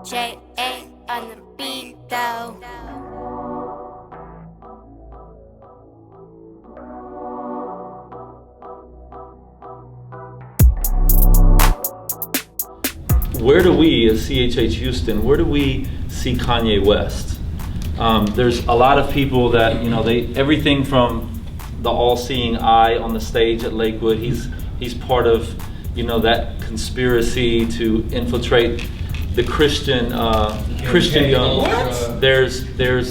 J.A. on the beat though. Where do we, as CHH Houston, where do we see Kanye West? There's a lot of people that, everything from the all-seeing eye on the stage at Lakewood, he's part of, that conspiracy to infiltrate the Christendom. There's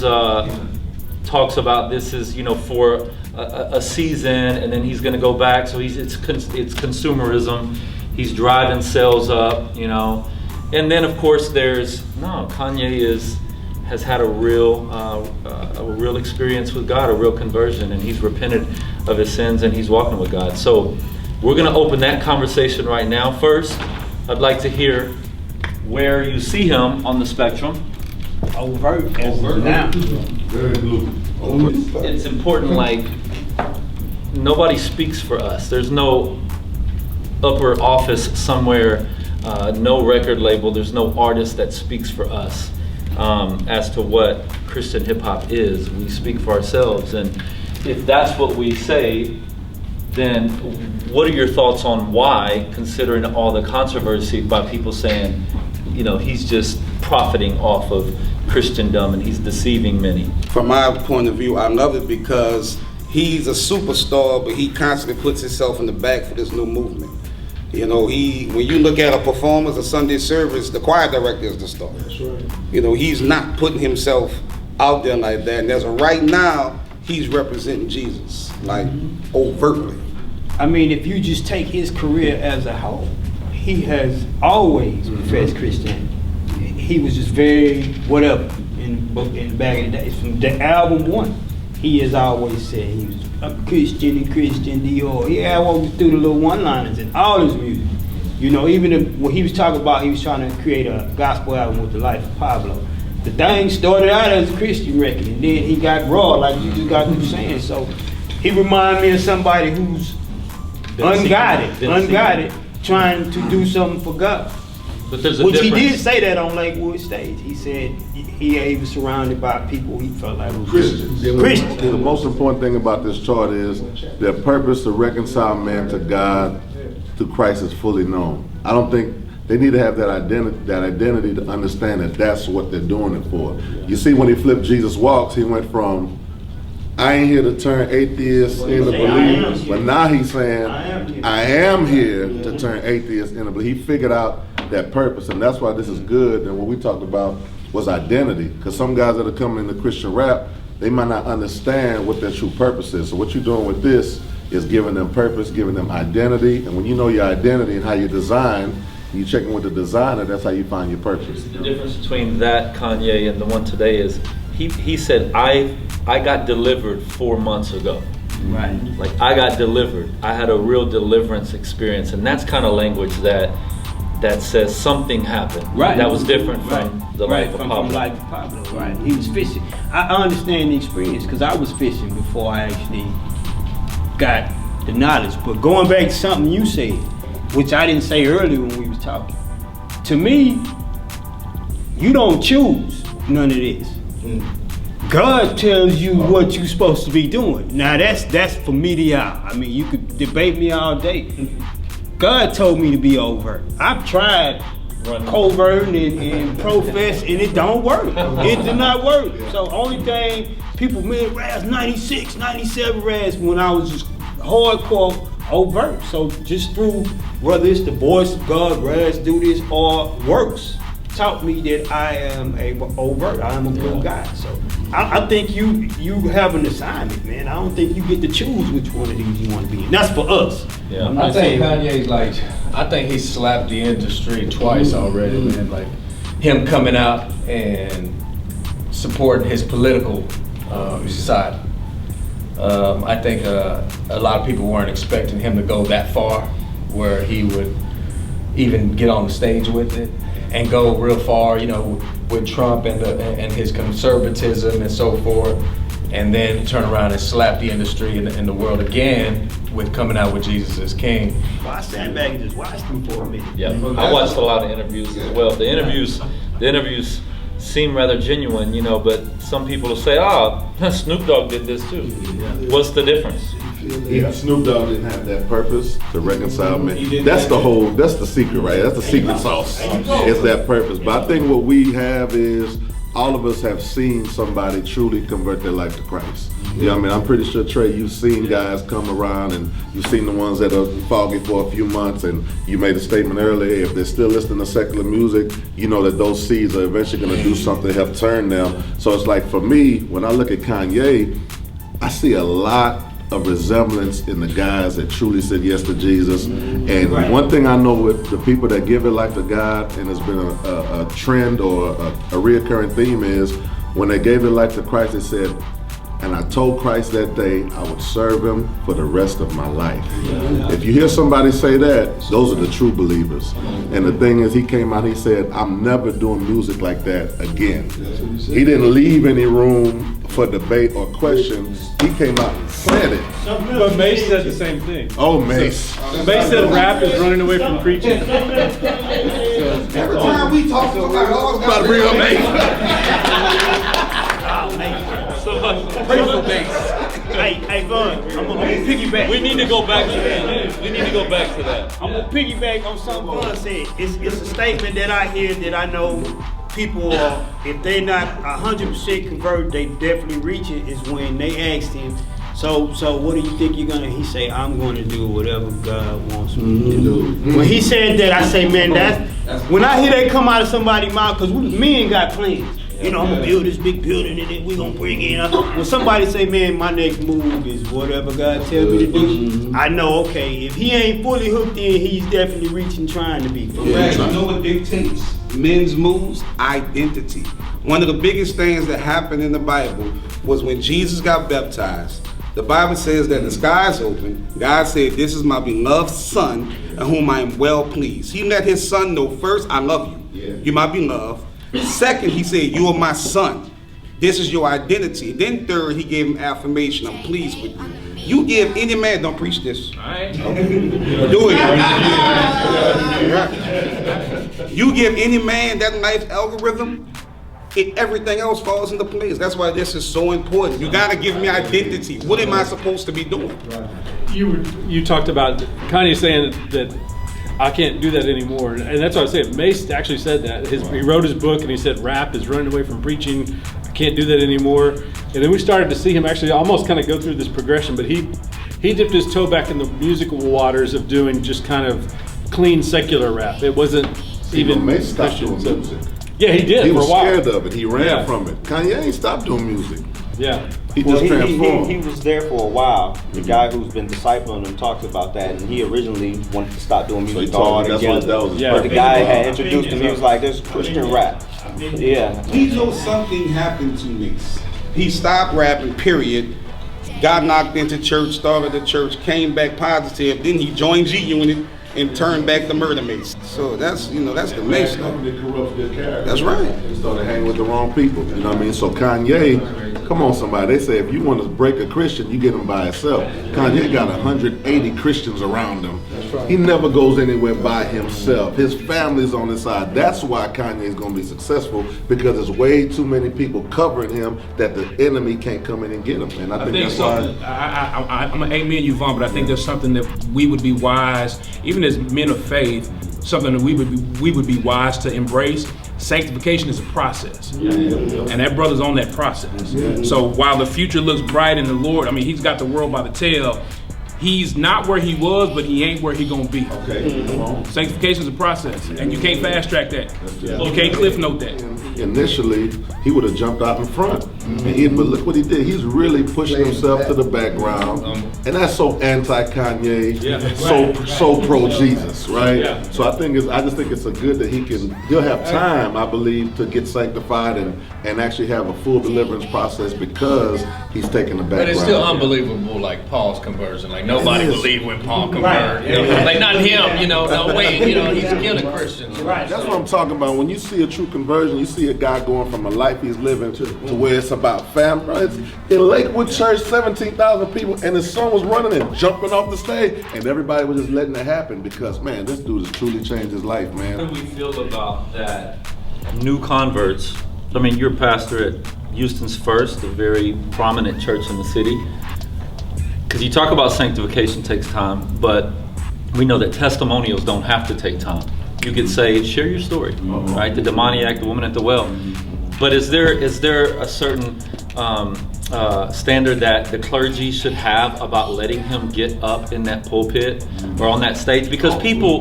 talks about this is, for a season, and then he's going to go back. So it's consumerism. He's driving sales up, and then of course Kanye has had a real experience with God, a real conversion, and he's repented of his sins and he's walking with God. So we're going to open that conversation right now. First, I'd like to hear where you see him on the spectrum. Overt now. Very blue. It's important. Nobody speaks for us. There's no upper office somewhere, no record label, there's no artist that speaks for us as to what Christian hip hop is. We speak for ourselves, and if that's what we say, then what are your thoughts on why, considering all the controversy by people saying, he's just profiting off of Christendom and he's deceiving many? From my point of view, I love it because he's a superstar, but he constantly puts himself in the back for this new movement. When you look at a performance, a Sunday service, the choir director is the star. That's right. He's not putting himself out there like that. And as of right now, he's representing Jesus, overtly. I mean, if you just take his career as a whole, he has always professed Christianity. He was just very whatever in back in the days. From the album one, he has always said he was a Christian Dior. He always do the little one-liners in all his music. Even when he was talking about he was trying to create a gospel album with the life of Pablo, the thing started out as a Christian record, and then he got raw, like you just got through saying. So he reminded me of somebody who's unguided, trying to do something for God. But there's a Which difference. he did say that on Lakewood stage. He said he was surrounded by people he felt like was Christians. Christians. The most important thing about this chart is their purpose to reconcile man to God through Christ is fully known. I don't think they need to have that identity to understand that that's what they're doing it for. You see, when he flipped Jesus Walks, he went from, I ain't here to turn atheists into believers, but now he's saying, I am here to turn atheists into believers. He figured out that purpose, and that's why this is good. And what we talked about was identity, because some guys that are coming into Christian rap, they might not understand what their true purpose is. So what you're doing with this is giving them purpose, giving them identity, and when you know your identity and how you design, you check in with the designer, that's how you find your purpose. The difference between that Kanye and the one today is he said, I got delivered 4 months ago. Right. I got delivered. I had a real deliverance experience, and that's kind of language that says something happened. Right. That was different from the life of Pablo. From Life of Pablo, right. He was fishing. I understand the experience because I was fishing before I actually got the knowledge. But going back to something you said, which I didn't say earlier when we was talking, to me, you don't choose none of this. God tells you what you're supposed to be doing. Now that's for me to out. I mean, you could debate me all day. God told me to be overt. I've tried covert and profess, and it don't work. It did not work. So only thing people Raz 96, 97 Raz when I was just hardcore overt. So just through whether it's the voice of God, Raz do this, or works, taught me that I am overt. I am a good guy. So I think you have an assignment, man. I don't think you get to choose which one of these you want to be in. That's for us. Yeah. I think Kanye's I think he slapped the industry twice already, man. Him coming out and supporting his political side. I think a lot of people weren't expecting him to go that far, where he would even get on the stage with it and go real far, with Trump and his conservatism and so forth, and then turn around and slap the industry and the world again with coming out with Jesus as King. Well, I sat back and just watched him for a minute. Yeah, I watched a lot of interviews as well. The interviews seem rather genuine, you know, but some people will say, Snoop Dogg did this too. What's the difference? Yeah, Snoop Dogg didn't have that purpose to reconcile men. That's the secret, right? That's the secret sauce. It's that purpose. But I think what we have is all of us have seen somebody truly convert their life to Christ. Yeah, I mean, I'm pretty sure, Trey, you've seen guys come around and you've seen the ones that are foggy for a few months, and you made a statement earlier, if they're still listening to secular music, you know that those seeds are eventually going to do something to help turn them. So it's like, for me, when I look at Kanye, I see a lot of resemblance in the guys that truly said yes to Jesus. And one thing I know with the people that give their life to God, and it's been a trend or a reoccurring theme, is when they gave their life to Christ, they said, and I told Christ that day I would serve him for the rest of my life. If you hear somebody say that, those are the true believers. And the thing is, he came out, he said, I'm never doing music like that again. He didn't leave any room for debate or question. He came out and said it. But Mace said the same thing. Oh, Mace. Mace said rap is running away from preaching. Every time we talk to somebody, always About to bring up Mace. Pray for Mace. Hey, Vaughn, I'm gonna piggyback. We need to go back to that. We need to go back to that. I'm gonna piggyback on something Vaughn said. It's a statement that I hear that I know people are, if they're not 100% converted, they definitely reach it, is when they asked him, so what do you think you're gonna, he say, I'm gonna do whatever God wants me to do. When he said that, I say, man, that's when I hear that come out of somebody's mouth, because men got plans. You know, I'm gonna build this big building and then we're gonna bring in. When somebody say, man, my next move is whatever God tell me to do, I know, okay, if he ain't fully hooked in, he's definitely reaching, trying to be. Yeah, you know what dictates men's moves? Identity. One of the biggest things that happened in the Bible was when Jesus got baptized. The Bible says that the skies opened. God said, this is my beloved son in whom I am well pleased. He let his son know, first, I love you. You're my beloved. Second, he said, you are my son. This is your identity. Then third, he gave him affirmation. I'm pleased with you. You give any man, don't preach this. Do it. You give any man that nice algorithm, everything else falls into place. That's why this is so important. You gotta give me identity. What am I supposed to be doing? You talked about Kanye saying that I can't do that anymore, and that's what I said. Mace actually said that. He wrote his book and he said rap is running away from preaching. I can't do that anymore. And then we started to see him actually almost kind of go through this progression, but he dipped his toe back in the musical waters of doing just kind of clean secular rap. It wasn't even Mace stopped doing Christian, music. Yeah, he did. He for was a while. scared of it. He ran from it. Kanye ain't stopped doing music. Yeah. He just transformed. He was there for a while. The guy who's been discipling him talks about that, and he originally wanted to stop doing music altogether. But the guy had introduced him. He was like, "There's Christian rap." Yeah. He knows something happened to me. He stopped rapping, period. Got knocked into church, started the church, came back positive. Then he joined G Unit and turned back the murder mace. So that's the mace stuff. That's right. He started hanging with the wrong people. You know what I mean? So Kanye, come on somebody. They say if you want to break a Christian, you get him by himself. Kanye got 180 Christians around him. He never goes anywhere by himself. His family's on his side. That's why Kanye is going to be successful, because there's way too many people covering him that the enemy can't come in and get him. And I think that's why. I'm an amen you, Vaughn, but I think there's something that we would be wise, even as men of faith, something that we would be wise to embrace. Sanctification is a process, and that brother's on that process. So while the future looks bright in the Lord, I mean, he's got the world by the tail. He's not where he was, but he ain't where he gonna be. Sanctification is a process, and you can't fast track that. You can't cliff note that. Initially, he would have jumped out in front, but look what he did. He's really pushing himself to the background, and that's so anti-Kanye, so pro-Jesus, right? So I just think it's a good that he'll have time, I believe, to get sanctified and actually have a full deliverance process, because he's taking the background. But it's still unbelievable, like Paul's conversion. Like nobody believed when Paul converted. You know? Like not him, you know, no way, you know, he's killing Christians. Right. That's what I'm talking about. When you see a true conversion, you see a guy going from a life he's living to where it's about family. It's in Lakewood Church, 17,000 people, and his son was running and jumping off the stage, and everybody was just letting it happen because, man, this dude has truly changed his life, man. How do we feel about that? New converts. I mean, you're a pastor at Houston's First, a very prominent church in the city. Because you talk about sanctification takes time, but we know that testimonials don't have to take time. You get saved, share your story, right? The demoniac, the woman at the well. But is there a certain standard that the clergy should have about letting him get up in that pulpit or on that stage? Because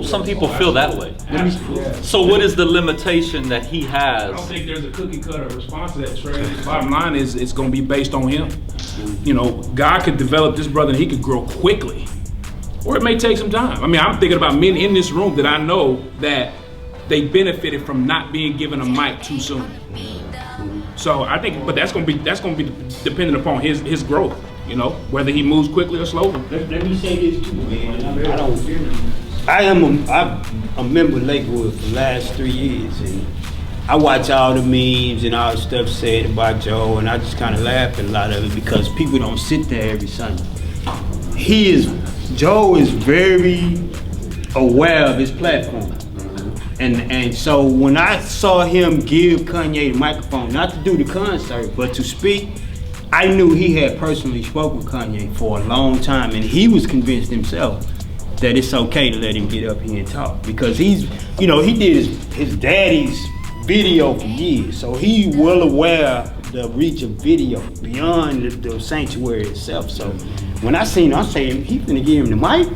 some people feel that way. So what is the limitation that he has? I don't think there's a cookie cutter response to that, Trey. The bottom line is it's going to be based on him. You know, God could develop this brother and he could grow quickly, or it may take some time. I mean, I'm thinking about men in this room that I know that they benefited from not being given a mic too soon. So I think, but that's gonna be dependent upon his growth. You know, whether he moves quickly or slowly. Let me say this too, man. I'm a member of Lakewood for the last 3 years, and I watch all the memes and all the stuff said about Joe, and I just kind of laugh at a lot of it because people don't sit there every Sunday. Joe is very aware of his platform. And so when I saw him give Kanye the microphone, not to do the concert, but to speak, I knew he had personally spoken with Kanye for a long time, and he was convinced himself that it's okay to let him get up here and talk because he did his daddy's video for years, so he well aware of the reach of video beyond the sanctuary itself. So when I seen him, I said, he's gonna give him the mic.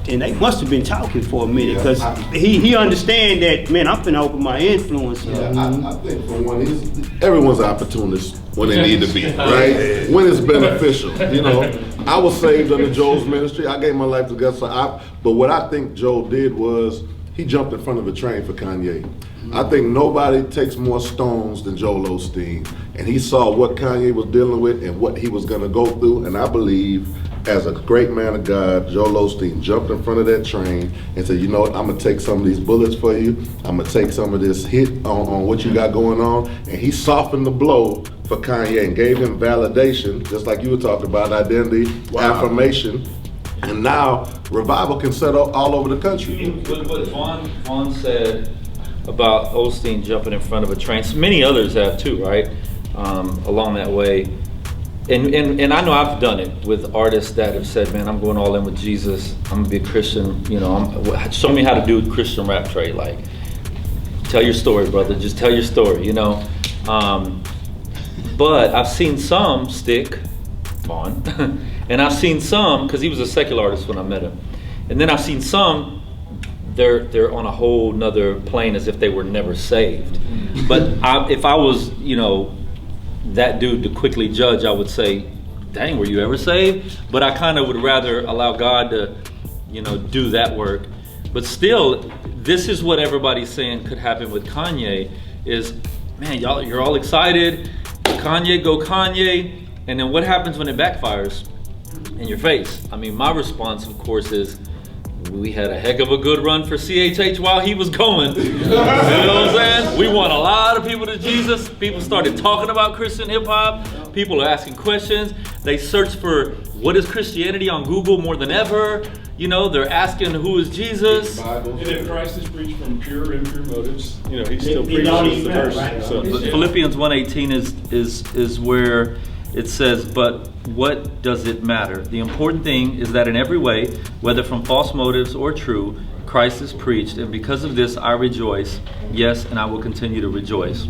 And they must have been talking for a minute because he understand that, man, I'm finna open my influence. Yeah, I think for one, everyone's an opportunist when they need to be, right? When it's beneficial, you know. I was saved under Joel's ministry. I gave my life to God. But what I think Joel did was he jumped in front of a train for Kanye. I think nobody takes more stones than Joel Osteen. And he saw what Kanye was dealing with and what he was gonna go through. And I believe, as a great man of God, Joel Osteen jumped in front of that train and said, you know what, I'm gonna take some of these bullets for you. I'm gonna take some of this hit on what you got going on. And he softened the blow for Kanye and gave him validation, just like you were talking about, identity, affirmation. And now revival can set up all over the country. What Vaughn said about Osteen jumping in front of a train, so many others have too, right? Along that way. And I know I've done it with artists that have said, man, I'm going all in with Jesus. I'm gonna be a Christian, you know, show me how to do Christian rap, Trey. Like, tell your story, brother, just tell your story, you know. But I've seen some stick, Vaughn, and I've seen some, because he was a secular artist when I met him. And then I've seen some, they're on a whole nother plane as if they were never saved. But if I was, you know, that dude to quickly judge, I would say, dang, were you ever saved? But I kind of would rather allow God to, you know, do that work. But still, this is what everybody's saying could happen with Kanye is, man, you're all excited, Kanye, go Kanye, and then what happens when it backfires in your face? I mean, my response, of course, is, we had a heck of a good run for CHH while he was going. You know what I'm saying? We won a lot of people to Jesus. People started talking about Christian hip hop. People are asking questions. They search for what is Christianity on Google more than ever. You know, they're asking who is Jesus. And if Christ is preached from pure, impure motives, you know, he still preaches the verse. Right. So, Philippians 1:18 is where it says, but what does it matter? The important thing is that in every way, whether from false motives or true, Christ is preached, and because of this I rejoice, yes, and I will continue to rejoice.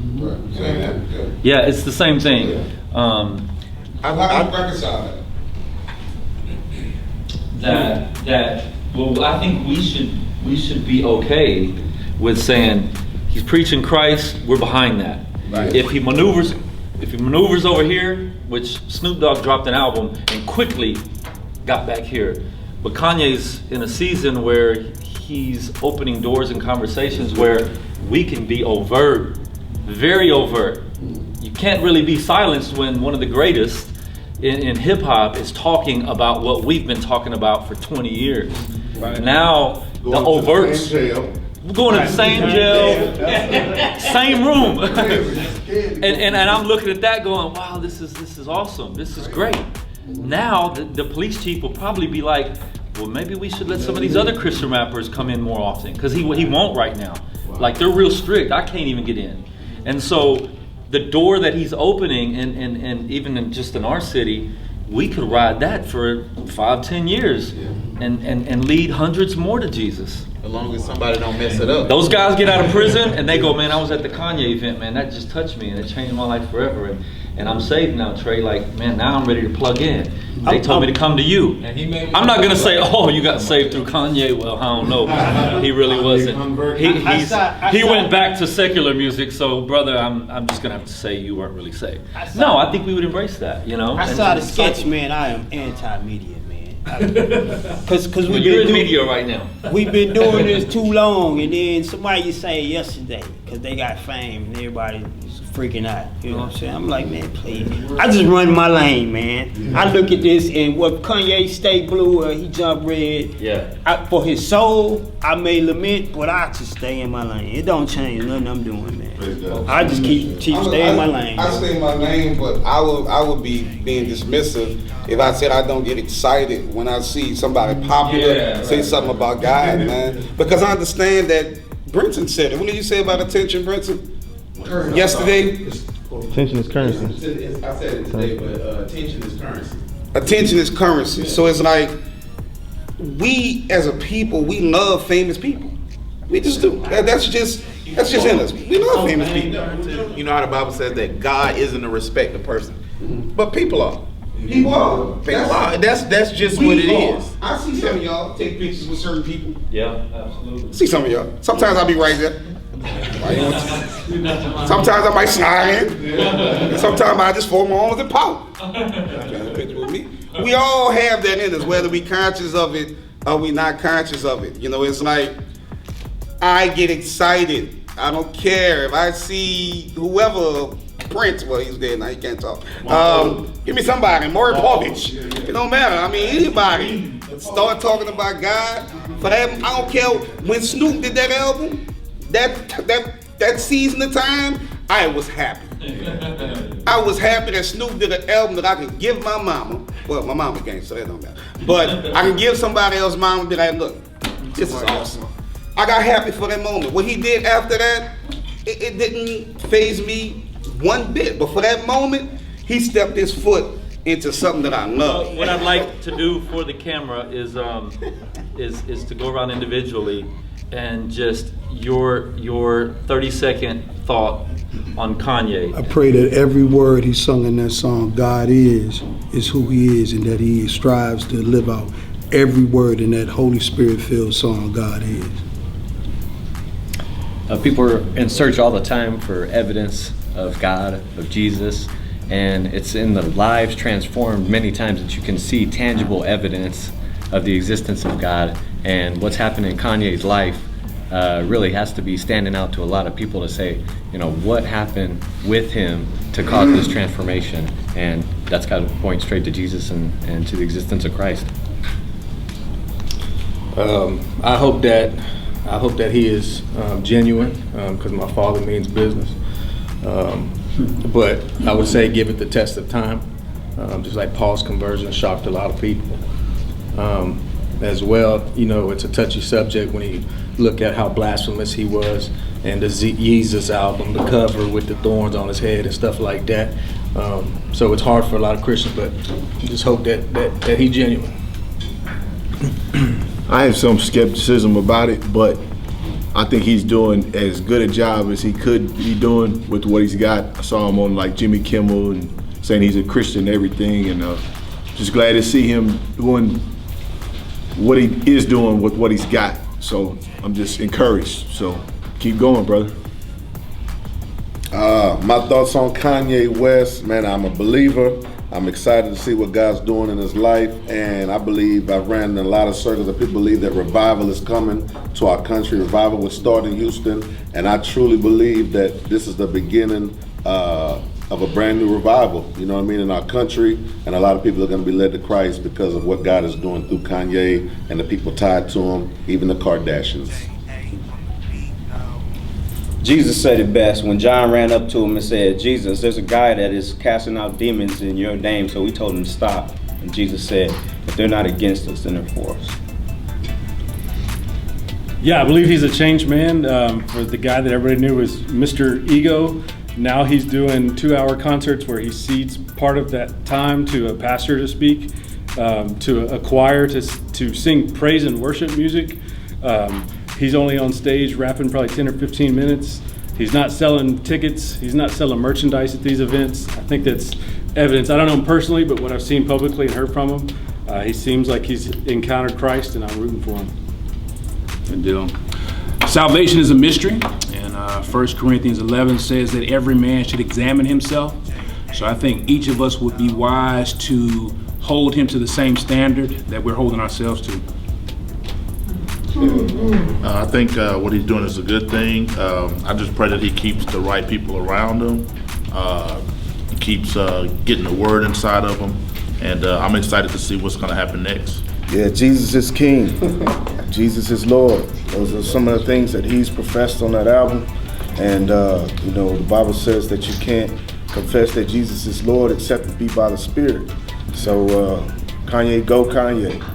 Yeah, it's the same thing. I reconcile that well, I think we should be okay with saying he's preaching Christ, we're behind that. Right. If he maneuvers over here, which Snoop Dogg dropped an album and quickly got back here. But Kanye's in a season where he's opening doors and conversations where we can be overt, very overt. You can't really be silenced when one of the greatest in hip hop is talking about what we've been talking about for 20 years. Right. Now the overts. We're going to the same jail, same room, and I'm looking at that going, wow, this is awesome, this is great. Now the police chief will probably be like, well, maybe we should let some of these other Christian rappers come in more often, because he won't right now. Like, they're real strict. I can't even get in. And so the door that he's opening, and even just in our city, we could ride that for 5-10 years and lead hundreds more to Jesus. As long as somebody don't mess it up. Those guys get out of prison and they go, man, I was at the Kanye event, man, that just touched me and it changed my life forever. And I'm saved now, Trey. Like, man, now I'm ready to plug in. They told me to come to you. I'm not gonna say, oh, you got saved through Kanye. Well, I don't know. He really wasn't. He went back to secular music. So, brother, I'm just gonna have to say you weren't really saved. No, I think we would embrace that. You know. I saw the sketch, man. I am anti-media, man. Because you're in media right now. We've been doing this too long, and then somebody say yesterday because they got fame and everybody freaking out. You know what I'm saying? I'm like, man, please. I just run my lane, man. I look at this and what Kanye stay blue or he jump red. Yeah. For his soul, I may lament, but I just stay in my lane. It don't change nothing I'm doing, man. I just keep stay in my lane. I stay in my lane, but I would be being dismissive if I said I don't get excited when I see somebody popular say something about God, man. Because I understand that Brenton said it. What did you say about attention, Brenton? Yesterday? Attention is currency. I said it today, but attention is currency. Attention is currency. So it's like, we as a people, we love famous people. We just do. That's just in us. We love famous people. You know how the Bible says that God isn't a respected person, but people are. People are. That's just what it is. I see some of y'all take pictures with certain people. Yeah, absolutely. See some of y'all. Sometimes I'll be right there. Sometimes I might slide in. And sometimes I just fold my arms and pout. We all have that in us, whether we conscious of it or we not conscious of it. You know, it's like, I get excited. I don't care if I see whoever, Prince, well, he's dead now, he can't talk. Give me somebody, Maury Povich. It don't matter. I mean, anybody start talking about God. For that, I don't care. When Snoop did that album, that season of time, I was happy. I was happy that Snoop did an album that I could give my mama. Well, my mama can't, so that don't matter. But I can give somebody else's mama and be like, look, this is awesome. I got happy for that moment. What he did after that, it didn't faze me one bit. But for that moment, he stepped his foot into something that I love. What I'd like to do for the camera is to go around individually and just your 30-second thought on Kanye. I pray that every word he sung in that song, God is who he is, and that he strives to live out every word in that Holy Spirit-filled song, God is. People are in search all the time for evidence of God, of Jesus, and it's in the lives transformed many times that you can see tangible evidence of the existence of God. And what's happened in Kanye's life really has to be standing out to a lot of people to say, you know, what happened with him to cause this transformation? And that's got to point straight to Jesus and to the existence of Christ. I hope that he is genuine, because my father means business. But I would say give it the test of time, just like Paul's conversion shocked a lot of people. As well, you know, it's a touchy subject when you look at how blasphemous he was, and the Jesus album, the cover with the thorns on his head and stuff like that. So it's hard for a lot of Christians, but just hope that he's genuine. I have some skepticism about it, but I think he's doing as good a job as he could be doing with what he's got. I saw him on like Jimmy Kimmel and saying he's a Christian and everything, and just glad to see him doing what he is doing with what he's got. So I'm just encouraged. So keep going, brother. My thoughts on Kanye West, man, I'm a believer. I'm excited to see what God's doing in his life, and I believe I've ran in a lot of circles that people believe that revival is coming to our country. Revival will start in Houston, and I truly believe that this is the beginning of a brand new revival, you know what I mean, in our country, and a lot of people are going to be led to Christ because of what God is doing through Kanye and the people tied to him, even the Kardashians. Jesus said it best when John ran up to him and said, Jesus, there's a guy that is casting out demons in your name. So he told him to stop. And Jesus said, if they're not against us, then they're for us. Yeah, I believe he's a changed man. For the guy that everybody knew was Mr. Ego, now he's doing 2-hour concerts where he cedes part of that time to a pastor to speak, to a choir to sing praise and worship music. He's only on stage rapping probably 10 or 15 minutes. He's not selling tickets. He's not selling merchandise at these events. I think that's evidence. I don't know him personally, but what I've seen publicly and heard from him, he seems like he's encountered Christ, and I'm rooting for him. Good deal. Salvation is a mystery, and 1 Corinthians 11 says that every man should examine himself. So I think each of us would be wise to hold him to the same standard that we're holding ourselves to. I think what he's doing is a good thing. I just pray that he keeps the right people around him. He keeps getting the word inside of him, and I'm excited to see what's going to happen next. Yeah, Jesus is King. Jesus is Lord. Those are some of the things that he's professed on that album. And, you know, the Bible says that you can't confess that Jesus is Lord except to be by the Spirit. So, Kanye, go Kanye.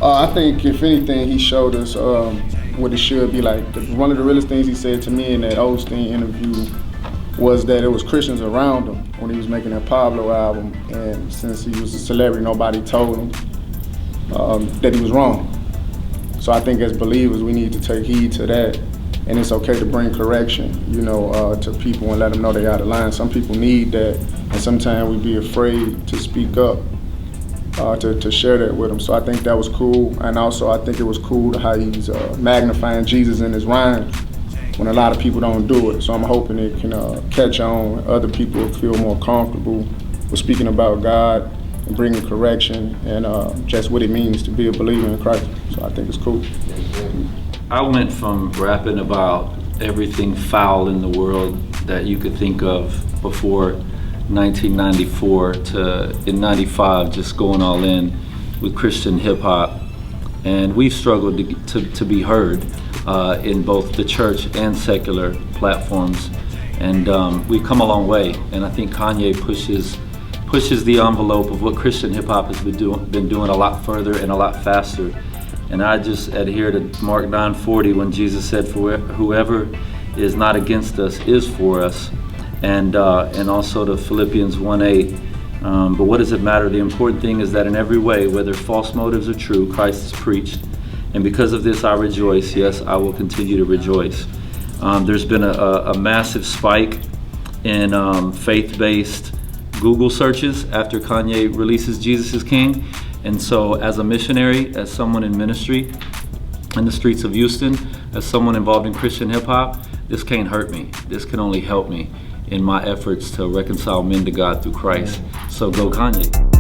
I think, if anything, he showed us what it should be like. One of the realest things he said to me in that Osteen interview was that it was Christians around him when he was making that Pablo album. And since he was a celebrity, nobody told him that he was wrong. So I think as believers, we need to take heed to that. And it's okay to bring correction, you know, to people and let them know they out of line. Some people need that, and sometimes we be afraid to speak up, to share that with them. So I think that was cool. And also I think it was cool how he's magnifying Jesus in his rhymes when a lot of people don't do it. So I'm hoping it can catch on. Other people feel more comfortable with speaking about God and bringing correction and just what it means to be a believer in Christ. So I think it's cool. I went from rapping about everything foul in the world that you could think of before 1994 to in 95 just going all in with Christian hip hop. And we've struggled to be heard in both the church and secular platforms. And we've come a long way. And I think Kanye pushes the envelope of what Christian hip hop has been doing a lot further and a lot faster. And I just adhere to Mark 9:40 when Jesus said, "For whoever is not against us is for us," and also to Philippians 1:8. But what does it matter? The important thing is that in every way, whether false motives or true, Christ is preached. And because of this, I rejoice. Yes, I will continue to rejoice. There's been a massive spike in faith-based Google searches after Kanye releases Jesus is King. And so as a missionary, as someone in ministry in the streets of Houston, as someone involved in Christian hip hop, this can't hurt me. This can only help me in my efforts to reconcile men to God through Christ. So go Kanye.